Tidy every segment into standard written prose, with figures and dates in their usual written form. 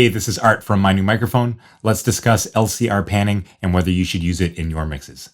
Hey, this is Art from My New Microphone. Let's discuss LCR panning and whether you should use it in your mixes.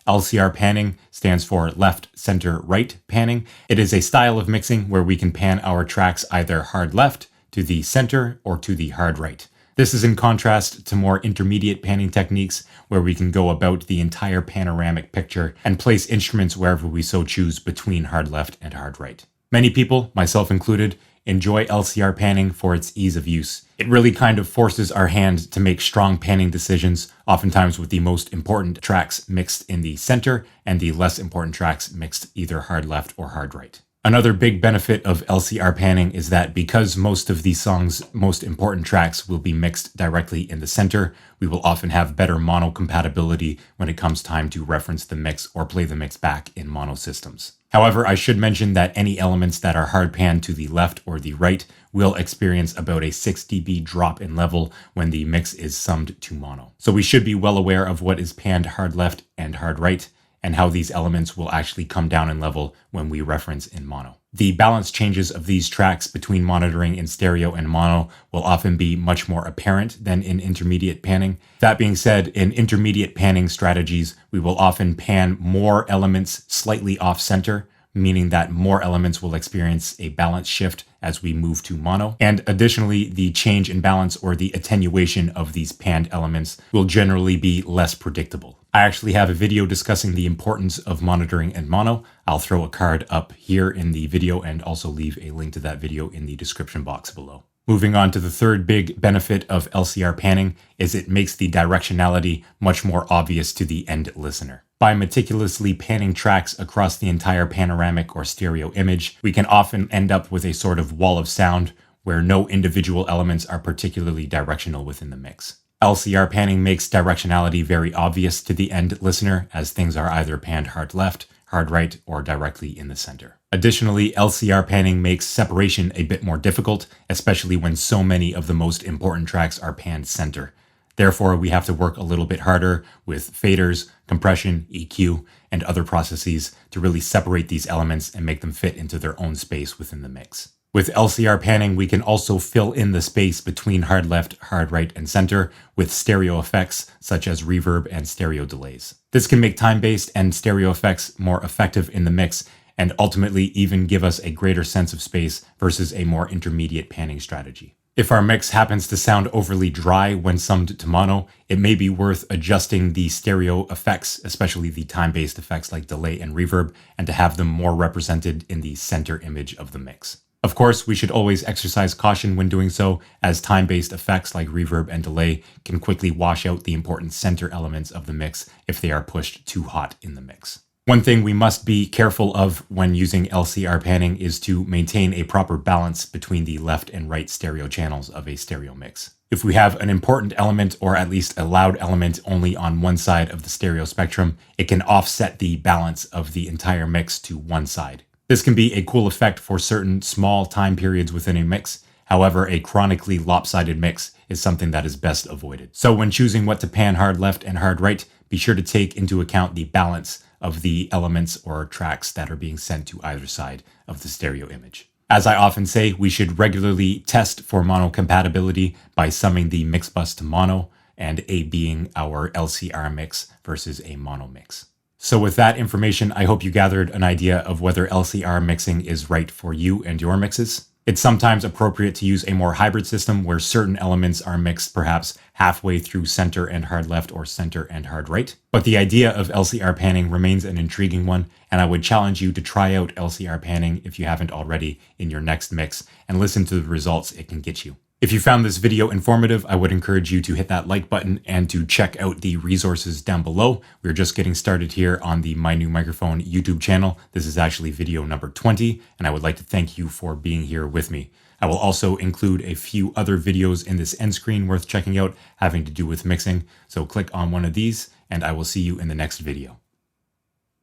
LCR panning stands for left, center, right panning. It is a style of mixing where we can pan our tracks either hard left, to the center, or to the hard right. This is in contrast to more intermediate panning techniques where we can go about the entire panoramic picture and place instruments wherever we so choose between hard left and hard right. Many people, myself included, enjoy LCR panning for its ease of use. It really kind of forces our hand to make strong panning decisions, oftentimes with the most important tracks mixed in the center and the less important tracks mixed either hard left or hard right. Another big benefit of LCR panning is that because most of the song's most important tracks will be mixed directly in the center, we will often have better mono compatibility when it comes time to reference the mix or play the mix back in mono systems. However, I should mention that any elements that are hard panned to the left or the right will experience about a 6 dB drop in level when the mix is summed to mono. So we should be well aware of what is panned hard left and hard right, and how these elements will actually come down in level when we reference in mono. The balance changes of these tracks between monitoring in stereo and mono will often be much more apparent than in intermediate panning. That being said, in intermediate panning strategies, we will often pan more elements slightly off center, meaning that more elements will experience a balance shift as we move to mono. And additionally, the change in balance or the attenuation of these panned elements will generally be less predictable. I actually have a video discussing the importance of monitoring in mono. I'll throw a card up here in the video and also leave a link to that video in the description box below. Moving on to the third big benefit of LCR panning is it makes the directionality much more obvious to the end listener. By meticulously panning tracks across the entire panoramic or stereo image, we can often end up with a sort of wall of sound where no individual elements are particularly directional within the mix. LCR panning makes directionality very obvious to the end listener as things are either panned hard left, hard right, or directly in the center. Additionally, LCR panning makes separation a bit more difficult, especially when so many of the most important tracks are panned center. Therefore, we have to work a little bit harder with faders, compression, EQ, and other processes to really separate these elements and make them fit into their own space within the mix. With LCR panning, we can also fill in the space between hard left, hard right, and center with stereo effects such as reverb and stereo delays. This can make time-based and stereo effects more effective in the mix and ultimately even give us a greater sense of space versus a more intermediate panning strategy. If our mix happens to sound overly dry when summed to mono, it may be worth adjusting the stereo effects, especially the time-based effects like delay and reverb, and to have them more represented in the center image of the mix. Of course, we should always exercise caution when doing so, as time-based effects like reverb and delay can quickly wash out the important center elements of the mix if they are pushed too hot in the mix. One thing we must be careful of when using LCR panning is to maintain a proper balance between the left and right stereo channels of a stereo mix. If we have an important element or at least a loud element only on one side of the stereo spectrum, it can offset the balance of the entire mix to one side. This can be a cool effect for certain small time periods within a mix. However, a chronically lopsided mix is something that is best avoided. So when choosing what to pan hard left and hard right, be sure to take into account the balance of the elements or tracks that are being sent to either side of the stereo image. As I often say, we should regularly test for mono compatibility by summing the mix bus to mono, and A being our LCR mix versus a mono mix. So with that information, I hope you gathered an idea of whether LCR mixing is right for you and your mixes. It's sometimes appropriate to use a more hybrid system where certain elements are mixed perhaps halfway through center and hard left or center and hard right. But the idea of LCR panning remains an intriguing one, and I would challenge you to try out LCR panning if you haven't already in your next mix and listen to the results it can get you. If you found this video informative, I would encourage you to hit that like button and to check out the resources down below. We're just getting started here on the My New Microphone YouTube channel. This is actually video number 20, and I would like to thank you for being here with me. I will also include a few other videos in this end screen worth checking out having to do with mixing, so click on one of these, and I will see you in the next video.